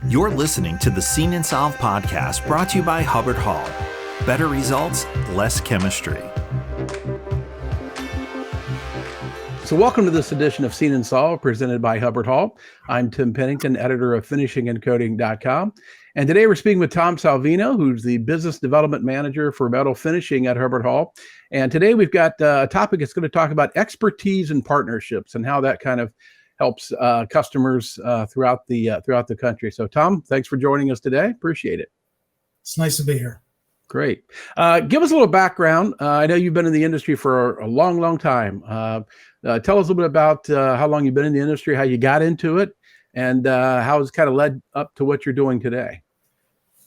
You're listening to the Seen and Solved podcast brought to you by Hubbard-Hall. Better results, less chemistry. So welcome to this edition of Seen and Solved presented by Hubbard-Hall. I'm Tim Pennington, editor of finishingandcoating.com. And today we're speaking with Tom Salvino, who's the business development manager for metal finishing at Hubbard-Hall. And today we've got a topic that's going to talk about expertise and partnerships and how that kind of helps customers throughout the country. So Tom, thanks for joining us today. Appreciate it. It's nice to be here. Great. Give us a little background. I know you've been in the industry for a long, long time. Tell us a little bit about how long you've been in the industry, how you got into it, and how it's kind of led up to what you're doing today.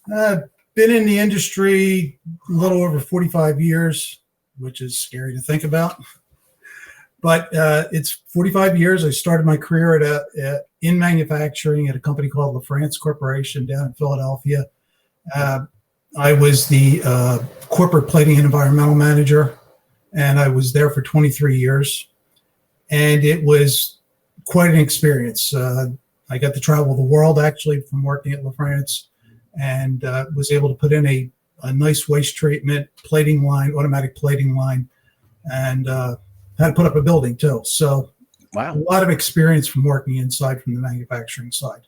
Been in the industry a little over 45 years, which is scary to think about. But it's 45 years. I started my career in manufacturing at a company called LaFrance Corporation down in Philadelphia. I was the corporate plating and environmental manager, and I was there for 23 years. And it was quite an experience. I got to travel the world, actually, from working at LaFrance, and was able to put in a nice waste treatment plating line, automatic plating line, and had to put up a building, too. So wow, a lot of experience from working inside from the manufacturing side.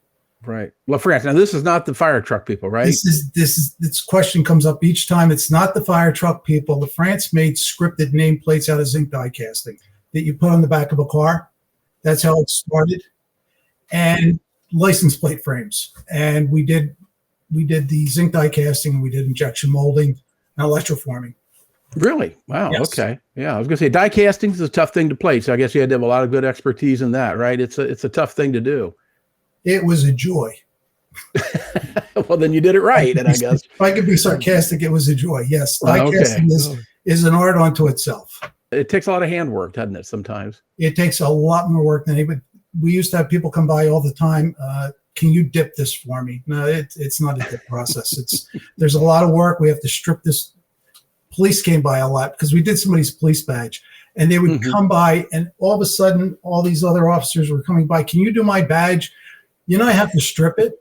Right. LaFrance. Now, this is not the fire truck people, right? This question comes up each time. It's not the fire truck people. LaFrance made scripted nameplates out of zinc die casting that you put on the back of a car. That's how it started. And license plate frames. And we did the zinc die casting, and we did injection molding and electroforming. Really? Wow. Yes. Okay. Yeah. I was going to say die casting is a tough thing to plate. So I guess you had to have a lot of good expertise in that, right? It's a tough thing to do. It was a joy. Well, then you did it right. And I guess if I could be sarcastic, it was a joy. Yes. Die casting is an art unto itself. It takes a lot of handwork, doesn't it? Sometimes it takes a lot more work than anybody. We used to have people come by all the time. Can you dip this for me? No, it's not a dip process. There's a lot of work. We have to strip this. Police came by a lot because we did somebody's police badge, and they would come by, and all of a sudden, all these other officers were coming by. Can you do my badge? I have to strip it.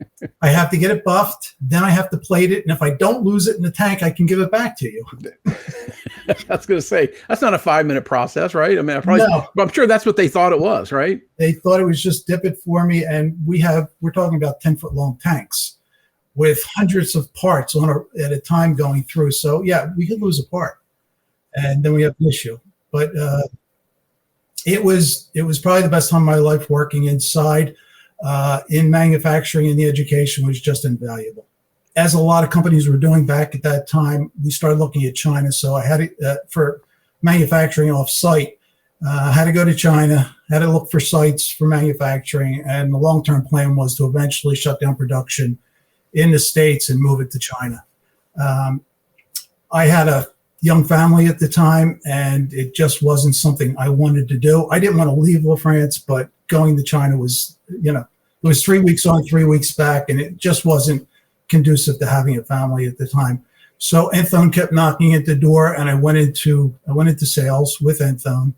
I have to get it buffed. Then I have to plate it. And if I don't lose it in the tank, I can give it back to you. I was going to say, that's not a 5-minute process, right? I mean, No. I'm sure that's what they thought it was, right? They thought it was just dip it for me. And we're talking about 10-foot long tanks with hundreds of parts at a time going through. So yeah, we could lose a part, and then we have an issue. But it was probably the best time of my life working inside. In manufacturing, and the education was just invaluable. As a lot of companies were doing back at that time, we started looking at China. So I had for manufacturing off-site, had to go to China, had to look for sites for manufacturing, and the long-term plan was to eventually shut down production in the States and move it to China. I had a young family at the time, and it just wasn't something I wanted to do. I didn't want to leave LaFrance, but going to China was, it was 3 weeks on, 3 weeks back, and it just wasn't conducive to having a family at the time. So Enthone kept knocking at the door, and I went into sales with Enthone,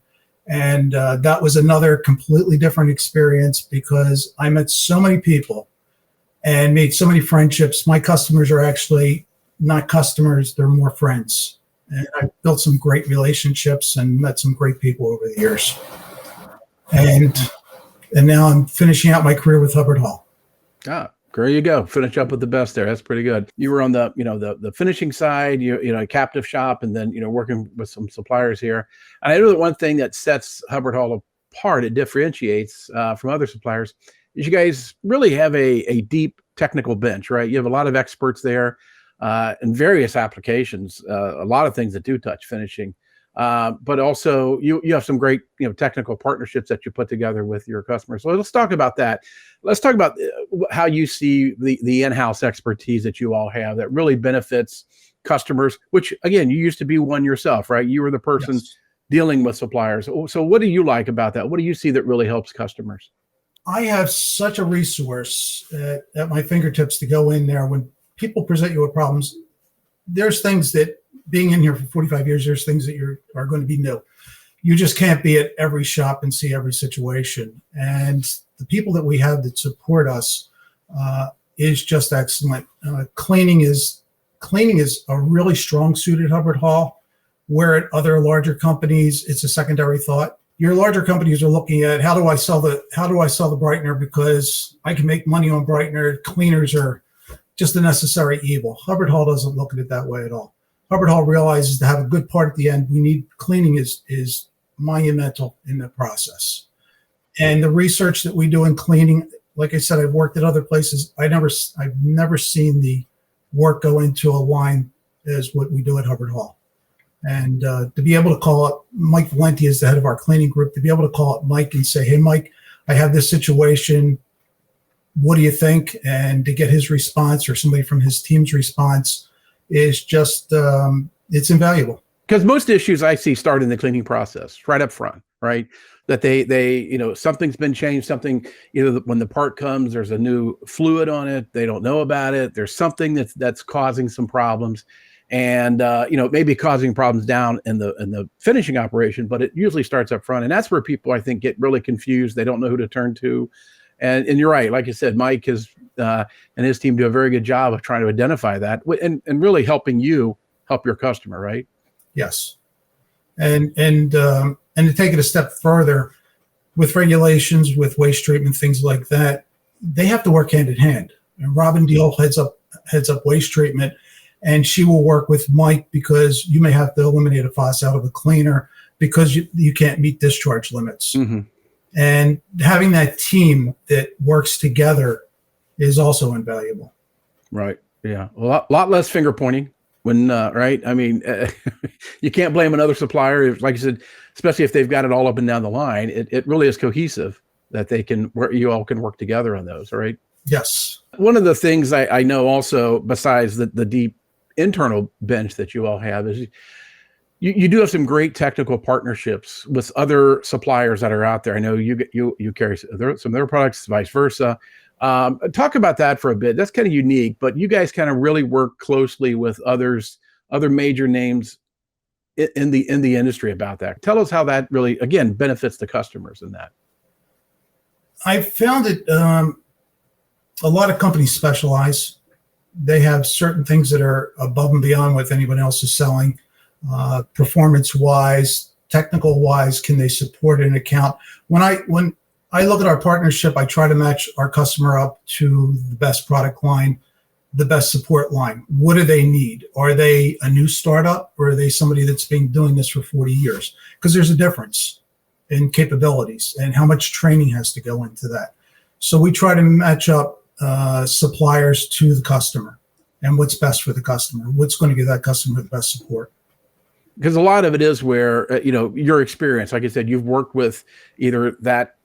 and that was another completely different experience because I met so many people and made so many friendships. My customers are actually not customers; they're more friends. And I built some great relationships and met some great people over the years. And now I'm finishing out my career with Hubbard-Hall. Ah, there you go. Finish up with the best there. That's pretty good. You were on the finishing side, a captive shop, and then, working with some suppliers here. And I know that one thing that sets Hubbard-Hall apart, it differentiates from other suppliers, is you guys really have a deep technical bench, right? You have a lot of experts there in various applications, a lot of things that do touch finishing. But also you have some great, technical partnerships that you put together with your customers. So let's talk about that. Let's talk about how you see the in-house expertise that you all have that really benefits customers, which again, you used to be one yourself, right? You were the person dealing with suppliers. So what do you like about that? What do you see that really helps customers? I have such a resource at my fingertips to go in there when people present you with problems. There's things that, being in here for 45 years, there's things that are going to be new. You just can't be at every shop and see every situation. And the people that we have that support us is just excellent. Cleaning is a really strong suit at Hubbard-Hall, where at other larger companies, it's a secondary thought. Your larger companies are looking at how do I sell the brightener because I can make money on brightener. Cleaners are just a necessary evil. Hubbard-Hall doesn't look at it that way at all. Hubbard-Hall realizes to have a good part at the end, we need cleaning is monumental in the process. And the research that we do in cleaning, like I said, I've worked at other places. I've never seen the work go into a line as what we do at Hubbard-Hall. And to be able to call up Mike Valenti is the head of our cleaning group, to be able to call up Mike and say, hey, Mike, I have this situation. What do you think? And to get his response or somebody from his team's response is just, it's invaluable. Because most issues I see start in the cleaning process right up front, right? That they something's been changed, something, either when the part comes, there's a new fluid on it. They don't know about it. There's something that's causing some problems. And maybe causing problems down in the finishing operation, but it usually starts up front, and that's where people I think get really confused. They don't know who to turn to, and you're right. Like I said, Mike and his team do a very good job of trying to identify that and really helping you help your customer, right? Yes, and to take it a step further, with regulations, with waste treatment, things like that, they have to work hand in hand. And Robin Deal heads up waste treatment. And she will work with Mike because you may have to eliminate a faucet out of a cleaner because you can't meet discharge limits. Mm-hmm. And having that team that works together is also invaluable. Right. Yeah. A lot less finger pointing when, right. I mean, you can't blame another supplier. Like you said, especially if they've got it all up and down the line, it really is cohesive that you all can work together on those. Right. Yes. One of the things I know also, besides the deep internal bench that you all have, is you do have some great technical partnerships with other suppliers that are out there. I know you carry some of their products, vice versa. Talk about that for a bit. That's kind of unique, but you guys kind of really work closely with other major names in the industry about that. Tell us how that really, again, benefits the customers in that. I found it, a lot of companies specialize. They have certain things that are above and beyond what anyone else is selling. Performance-wise, technical-wise, can they support an account? When I look at our partnership, I try to match our customer up to the best product line, the best support line. What do they need? Are they a new startup, or are they somebody that's been doing this for 40 years? Because there's a difference in capabilities and how much training has to go into that. So we try to match up suppliers to the customer and what's best for the customer, what's going to give that customer the best support. Because a lot of it is where, your experience, like I said, you've worked with either that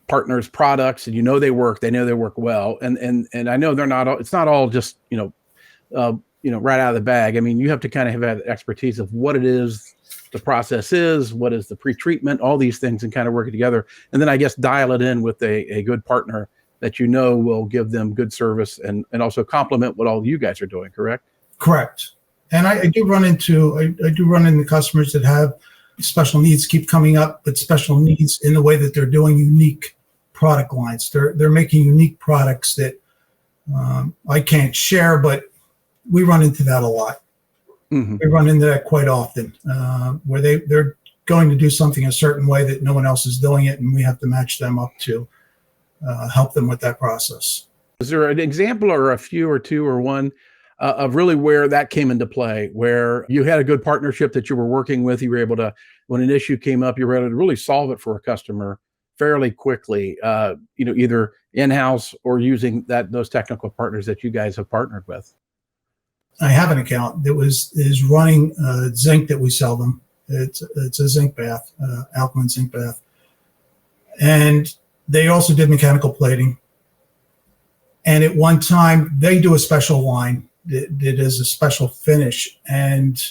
partner's products and they know they work well. And I know it's not all just, right out of the bag. I mean, you have to kind of have that expertise of what it is, the process is, what is the pre-treatment, all these things, and kind of work it together. And then I guess dial it in with a good partner that will give them good service and also complement what all you guys are doing, correct? Correct. And I do run into customers that have special needs keep coming up, but special needs in the way that they're doing unique product lines. They're making unique products that I can't share, but we run into that a lot. Mm-hmm. We run into that quite often, where they're going to do something a certain way that no one else is doing it, and we have to match them up to help them with that process. Is there an example or a few or two or one of really where that came into play, where you had a good partnership that you were working with, you were able to, when an issue came up, you were able to really solve it for a customer fairly quickly, either in-house or using those technical partners that you guys have partnered with? I have an account that is running zinc that we sell them. It's a zinc bath, alkaline zinc bath. And they also did mechanical plating. And at one time, they do a special line that is a special finish. And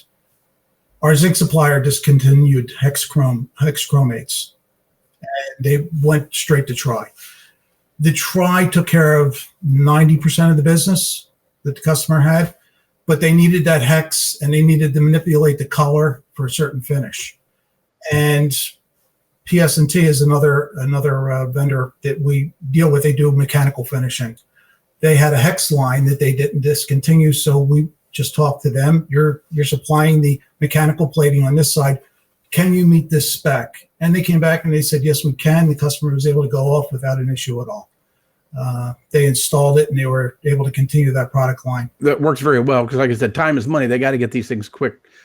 our zinc supplier discontinued hexchromates. And they went straight to Tri. The Tri took care of 90% of the business that the customer had, but they needed that hex and they needed to manipulate the color for a certain finish. And PS&T is another vendor that we deal with. They do mechanical finishing. They had a hex line that they didn't discontinue, so we just talked to them. You're supplying the mechanical plating on this side. Can you meet this spec? And they came back and they said, yes, we can. The customer was able to go off without an issue at all. They installed it and they were able to continue that product line. That works very well because, like I said, time is money. They got to get these things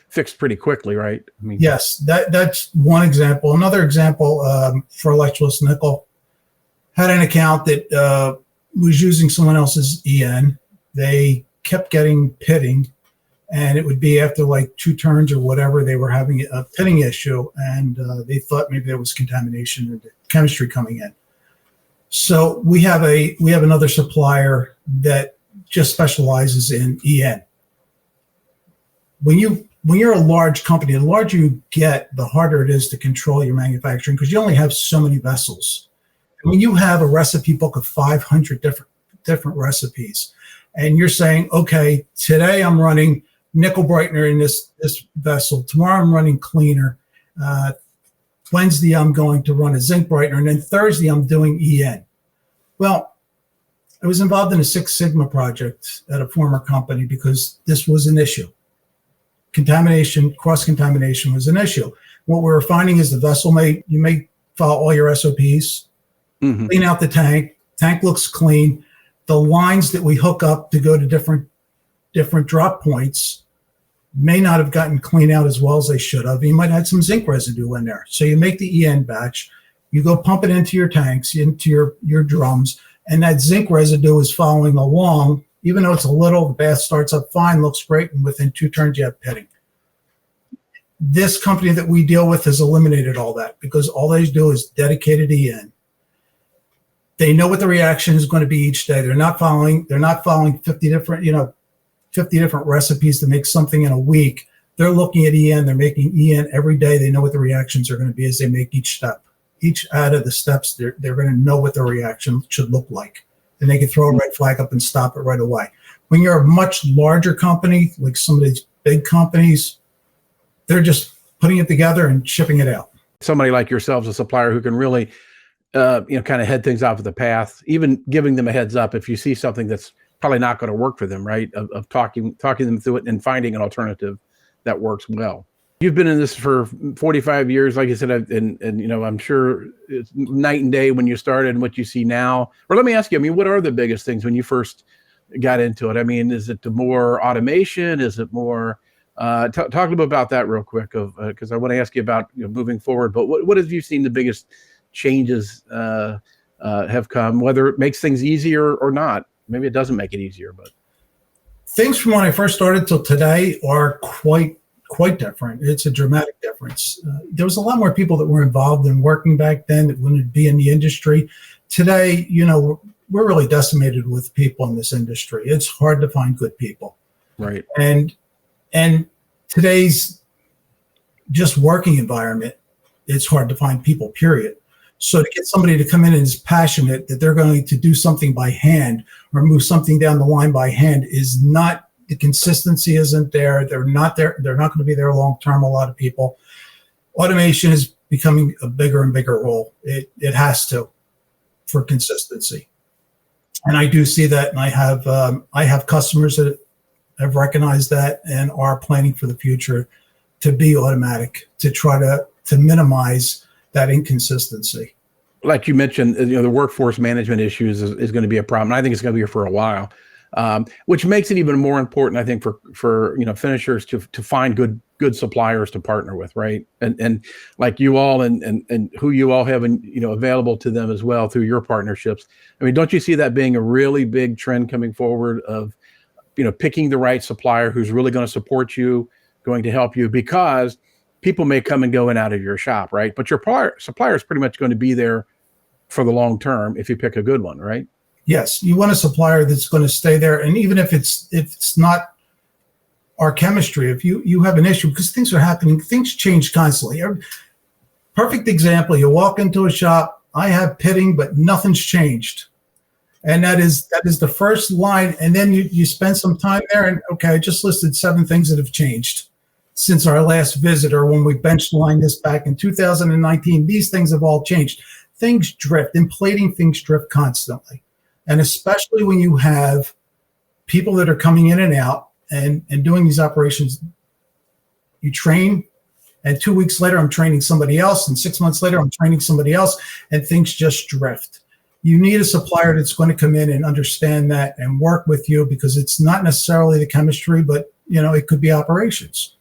fixed pretty quickly, right? I mean, yes, that's one example. Another example for Electrolux Nickel had an account that was using someone else's EN. They kept getting pitting, and it would be after like 2 turns or whatever, they were having a pitting issue, and they thought maybe there was contamination in the chemistry coming in. So we have another supplier that just specializes in EN. When you're a large company, the larger you get, the harder it is to control your manufacturing because you only have so many vessels. And when you have a recipe book of 500 different recipes, and you're saying, okay, today I'm running nickel brightener in this vessel. Tomorrow I'm running cleaner. Wednesday I'm going to run a zinc brightener, and then Thursday I'm doing EN. Well, I was involved in a Six Sigma project at a former company because this was an issue. Contamination, cross-contamination was an issue. What we were finding is the vessel you may follow all your SOPs, clean out the tank looks clean. The lines that we hook up to go to different drop points may not have gotten cleaned out as well as they should have. You might have had some zinc residue in there. So you make the EN batch, you go pump it into your tanks, into your drums, and that zinc residue is following along. Even though it's a little, the bath starts up fine, looks great, and within 2 turns you have pitting. This company that we deal with has eliminated all that because all they do is dedicated EN. They know what the reaction is going to be each day. They're not following 50 different recipes to make something in a week. They're looking at EN. They're making EN every day. They know what the reactions are going to be as they make each step. Each out of the steps, they're going to know what the reaction should look like. And they can throw a red flag up and stop it right away. When you're a much larger company, like some of these big companies, they're just putting it together and shipping it out. Somebody like yourselves, a supplier who can really kind of head things off of the path, even giving them a heads up if you see something that's probably not going to work for them, right? Of talking them through it and finding an alternative that works well. You've been in this for 45 years, like I said, and I'm sure it's night and day when you started and what you see now. Or let me ask you, I mean, what are the biggest things when you first got into it? I mean, is it the more automation? Is it more? Talk a little bit about that real quick, because I want to ask you about moving forward. But what have you seen the biggest changes have come? Whether it makes things easier or not. Maybe it doesn't make it easier, but things from when I first started till today are quite different. It's a dramatic difference. There was a lot more people that were involved in working back then that wouldn't be in the industry. Today, we're really decimated with people in this industry. It's hard to find good people. Right. And today's just working environment, it's hard to find people, period. So to get somebody to come in and is passionate that they're going to do something by hand or move something down the line by hand is not, the consistency isn't there. They're not there. They're not going to be there long term. A lot of people. Automation is becoming a bigger and bigger role. It has to, for consistency. And I do see that, and I have customers that have recognized that and are planning for the future to be automatic, to try to minimize that inconsistency. Like you mentioned, the workforce management issues is going to be a problem. I think it's going to be here for a while. Which makes it even more important, I think, for finishers to find good suppliers to partner with, right? And like you all and who you all have available to them as well through your partnerships. I mean, don't you see that being a really big trend coming forward of picking the right supplier who's really going to support you, going to help you, because people may come and go in and out of your shop, right? But your supplier is pretty much going to be there for the long term if you pick a good one, right? Yes, you want a supplier that's going to stay there, and even if it's not our chemistry, if you have an issue, because things are happening, things change constantly. Perfect example: you walk into a shop, I have pitting, but nothing's changed, and that is the first line, and then you spend some time there, and okay, I just listed 7 things that have changed since our last visit, or when we benchlined this back in 2019. These things have all changed. Things drift. In plating, things drift constantly. And especially when you have people that are coming in and out and doing these operations, you train, and 2 weeks later, I'm training somebody else, and 6 months later, I'm training somebody else, and things just drift. You need a supplier that's going to come in and understand that and work with you, because it's not necessarily the chemistry, but it could be operations,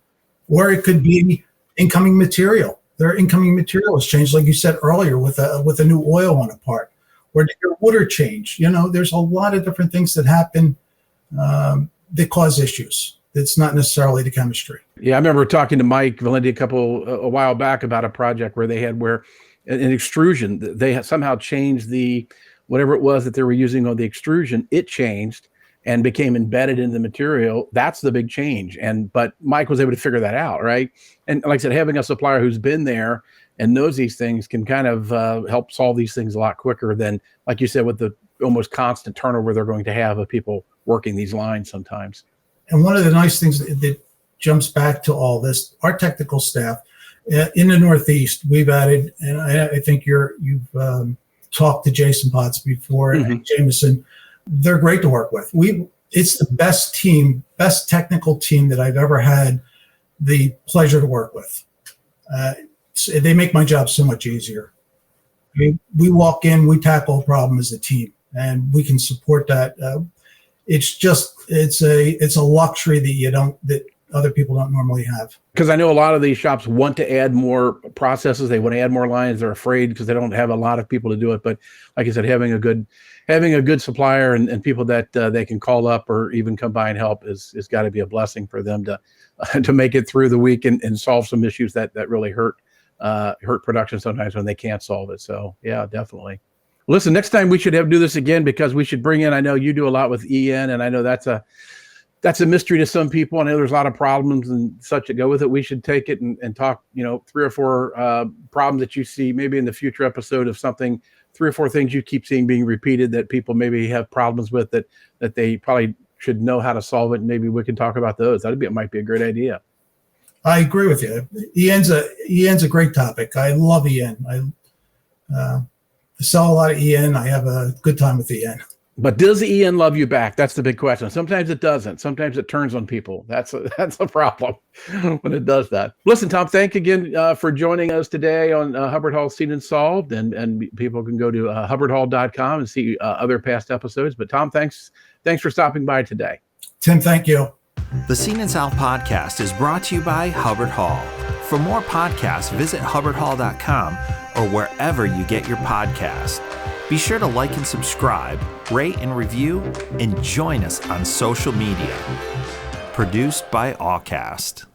or it could be incoming material. Their incoming material has changed, like you said earlier, with a new oil on a part, or did your water change? There's a lot of different things that happen that cause issues. It's not necessarily the chemistry. Yeah, I remember talking to Mike Valenti a while back about a project where they had an extrusion, they had somehow changed whatever it was that they were using on the extrusion, it changed and became embedded in the material. That's the big change. But Mike was able to figure that out, right? And like I said, having a supplier who's been there and knows these things can kind of help solve these things a lot quicker than, like you said, with the almost constant turnover they're going to have of people working these lines sometimes. And one of the nice things that jumps back to all this, our technical staff in the Northeast, we've added, and I think you've talked to Jason Potts before, and Jameson. They're great to work with. It's the best technical team that I've ever had the pleasure to work with. They make my job so much easier. We walk in, we tackle a problem as a team, and we can support that. It's a luxury that other people don't normally have. Because I know a lot of these shops want to add more processes. They want to add more lines. They're afraid because they don't have a lot of people to do it. But like I said, having a good supplier and people that they can call up or even come by and help is got to be a blessing for them to make it through the week and solve some issues that really hurt production sometimes when they can't solve it. So yeah, definitely. Listen, next time we should do this again, because we should bring in, I know you do a lot with EN, and I know that's a mystery to some people. I know there's a lot of problems and such that go with it. We should take it and talk, 3 or 4 problems that you see maybe in the future episode of something, 3 or 4 things you keep seeing being repeated that people maybe have problems with that they probably should know how to solve it. And maybe we can talk about those. It might be a great idea. I agree with you. EN's a great topic. I love EN. I sell a lot of EN. I have a good time with EN. But does EN love you back? That's the big question. Sometimes it doesn't. Sometimes it turns on people. That's a problem when it does that. Listen, Tom, thank you again for joining us today on Hubbard-Hall Seen and Solved. And people can go to Hubbard-Hall.com and see other past episodes. But Tom, thanks for stopping by today. Tim, thank you. The Seen and Solved podcast is brought to you by Hubbard-Hall. For more podcasts, visit Hubbard-Hall.com or wherever you get your podcast. Be sure to like and subscribe, rate and review, and join us on social media. Produced by Allcast.